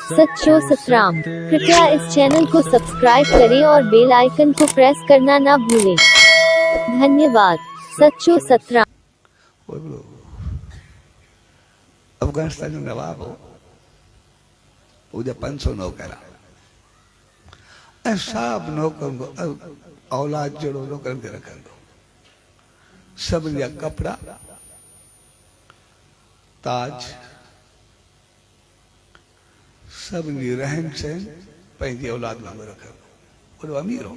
सच्चो सतराम। कृपया इस चैनल को सब्सक्राइब करें और बेल आइकन को प्रेस करना ना भूलें। धन्यवाद। सच्चो सतराम। अफगानिस्तान जो नवाब हो उधर 500 नौकरा सब नौकर को औलाद जड़ो नौकर के रख दो सब लिया कपड़ा ताज सब ली रहन सहन पैंती औलाद में रख दो। और अमीर हो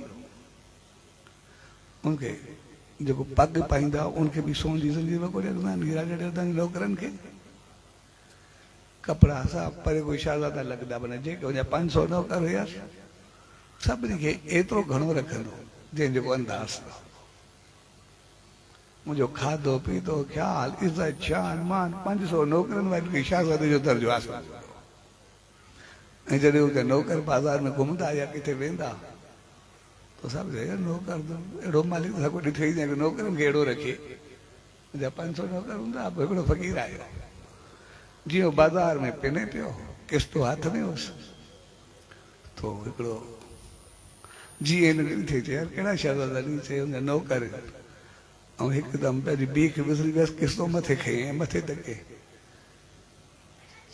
उनके जो पग पाइंदा उनके भी सोन जी जिंदगी में को हीरा जड़दा नौकरन के कपड़ा साफ पर कोई शाहज़ादा लगदा बने जे के 500 नौकर हुआ सभिनी खे एतिरो घणो रखंदो जंहिंजो को अंदाज़ मुंहिंजो खाधो पीतो ख्याल इज़त शान मान 500 नौकरनि वारी शाहज़ादे जो दर्जो हासिल ऐं जॾहिं उते नौकर बाज़ार में घुमंदा या किथे वेंदा तो सभु चए नौकर अहिड़ो मालिक सां को ॾिठो ई न नौकरनि खे अहिड़ो रखे मुंहिंजा 500 नौकर हूंदा हिकिड़ो फ़क़ीर आयो जीअं बाज़ार में पिने पियो किस्तो हाथ में हुअसि तो हिकिड़ो जीअं हिन ॾिठे चए यार कहिड़ा शाहज़ादा ॾींहुं चए हुन नौकर ऐं हिकदमि पंहिंजी बीख विसरी वियसि किस्तो मथे खईं ऐं मथे धके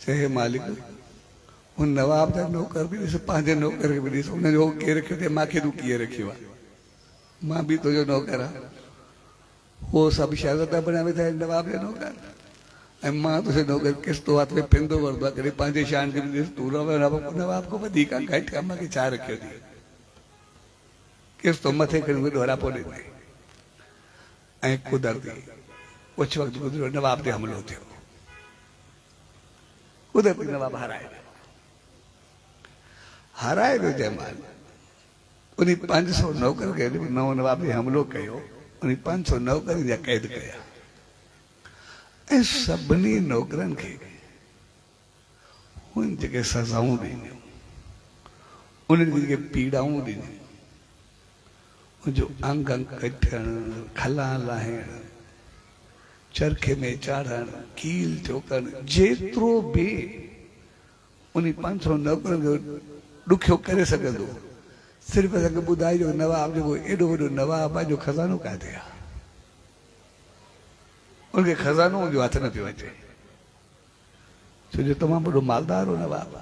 चए मालिक उन नवाब जा नौकर बि ॾिस पंहिंजे नौकर खे बि ॾिस हुनजो केरु रखियो अथई मूंखे तूं कीअं रखियो आहे मां बि तुंहिंजो नौकर आहियां उहो सभु शाहज़ादा बणिया वेठा आहिनि नवाब जा नौकर ऐं मां तुंहिंजो नौकर किस्तो हथ में पिंदो वरंदो आहे कॾहिं पंहिंजे शान खे बि ॾिस तूं नवाब खां वधीक घटि आहे मूंखे छा रखियो अथई किस्तो मथे खणी वॾो हरापो ॾिनई ऐं कुदरती कुझु वक़्तु गुज़रियो नवाब ते हमलो थियो कुदरती नवाब हाराए वियो जंहिंमहिल उन 500 नौकर खे नओं नवाब ते हमलो कयो उन 500 नौकर जा क़ैद कया ऐं सभिनी नौकरनि खे उन जेके सज़ाऊं ॾिनियूं उन्हनि खे पीड़ाऊं ॾिनियूं जो अंग अंग कटणु खला लाहिणु चरखे में चाढ़णु कील चोकणु जेतिरो बि उन 500 नौकरनि खे ॾुखियो करे सघंदो सिर्फ़ु असांखे ॿुधाइजो नवाब जेको एॾो वॾो नवाब आहे जो खज़ानो काथे आहे उनखे खज़ानो जो हथ न पियो अचे छो जो तमामु वॾो मालदार हो नवाब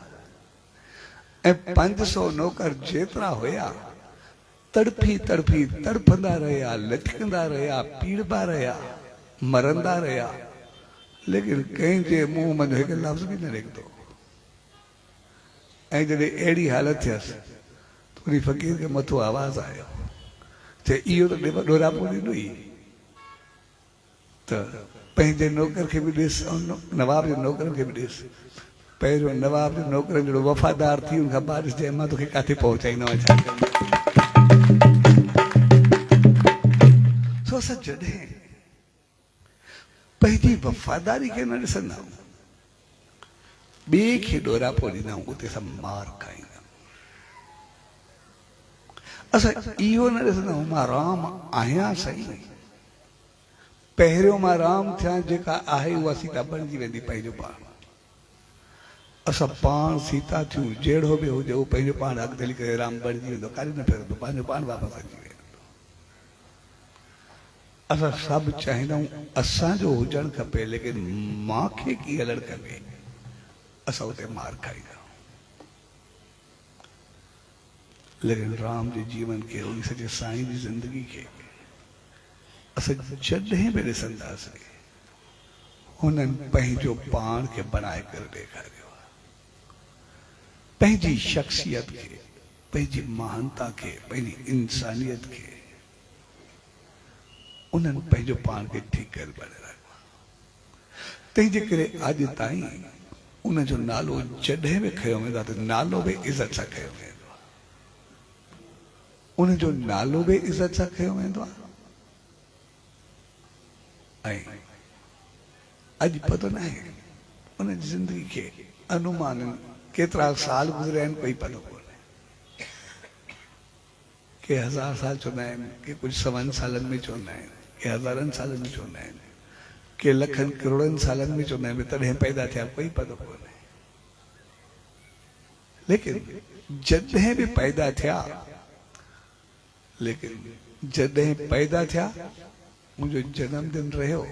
ऐं 500 नौकर जेतिरा हुया तड़फी तड़फी तड़फंदा रहिया लटकंदा रहिया पीड़बा रहिया मरंदा रहिया लेकिन कंहिंजे मुंहुं में हिकु लफ़्ज़ बि न निकितो ऐं जॾहिं अहिड़ी हालत थियसि त उन फ़क़ीर खे मथो आवाज़ आयो चए इहो त ॾोरापो ॾिनो ई त पंहिंजे नौकर खे बि ॾिस ऐं नवाब जे नौकरनि खे बि ॾिस पहिरियों नवाब जे नौकरनि जहिड़ो वफ़ादार थी उनखां बाद ॾिस मां तोखे किथे पहुचाईंदो आहियां छा सो असां जॾहिं पंहिंजी वफ़ादारी खे न ॾिसंदा आहियूं ॿिए खे ॾोरापो ॾींदा आहियूं उते असां मार खाईंदा असां इहो न ॾिसंदा आहियूं मां राम आहियां सही पहिरियों मां राम थियां जेका आहे उहा सीता बणिजी वेंदी पंहिंजो पाण असां पाण सीता थियूं जहिड़ो बि हुजे उहो पंहिंजो पाण अॻिते हली करे राम बणिजी वेंदो काॾे न फिरंदो पंहिंजो पाण वापसि अची वेंदो असां सभु चाहींदा आहियूं असांजो हुजणु खपे लेकिन मूंखे कीअं हलणु खपे असां उते मार खाईंदा लेकिन राम जे जीवन खे उन सॼे साईं जी ज़िंदगी खे असां जॾहिं बि ॾिसंदासीं हुननि पंहिंजो पाण खे बणाए करे ॾेखारियो आहे पंहिंजी शख़्सियत खे पंहिंजी महानता खे पंहिंजी इंसानियत खे उन्हनि पंहिंजो पाण खे ठीकु करे बणे रखियो आहे तंहिंजे करे अॼु ताईं उनजो नालो जॾहिं बि खयो वेंदो आहे त नालो बि इज़त सां खयो वेंदो आहे उनजो नालो बि इज़त सां खयो वेंदो आहे ऐं अॼु पतो न आहे उन जी ज़िंदगी खे अनुमान केतिरा साल गुज़रिया आहिनि कोई पतो कोन्हे के 1000 साल चवंदा आहिनि के कुझु 100 सालनि में चवंदा आहिनि के हज़ारनि सालनि में चवंदा आहिनि के लखनि करोड़नि सालनि में चवंदा आहिनि तॾहिं पैदा थिया कोई पतो कोन्हे लेकिन जॾहिं भी पैदा थिया, लेकिन जॾहिं पैदा थिया मुझे जन्मदिन रहियो,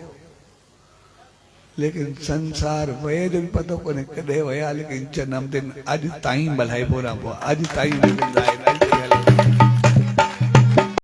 लेकिन संसार वये जो भी पतो कोन्हे कॾहिं वया, लेकिन जन्मदिन अॼु ताईं मल्हाइबो रहंदो आहे, अॼु ताईं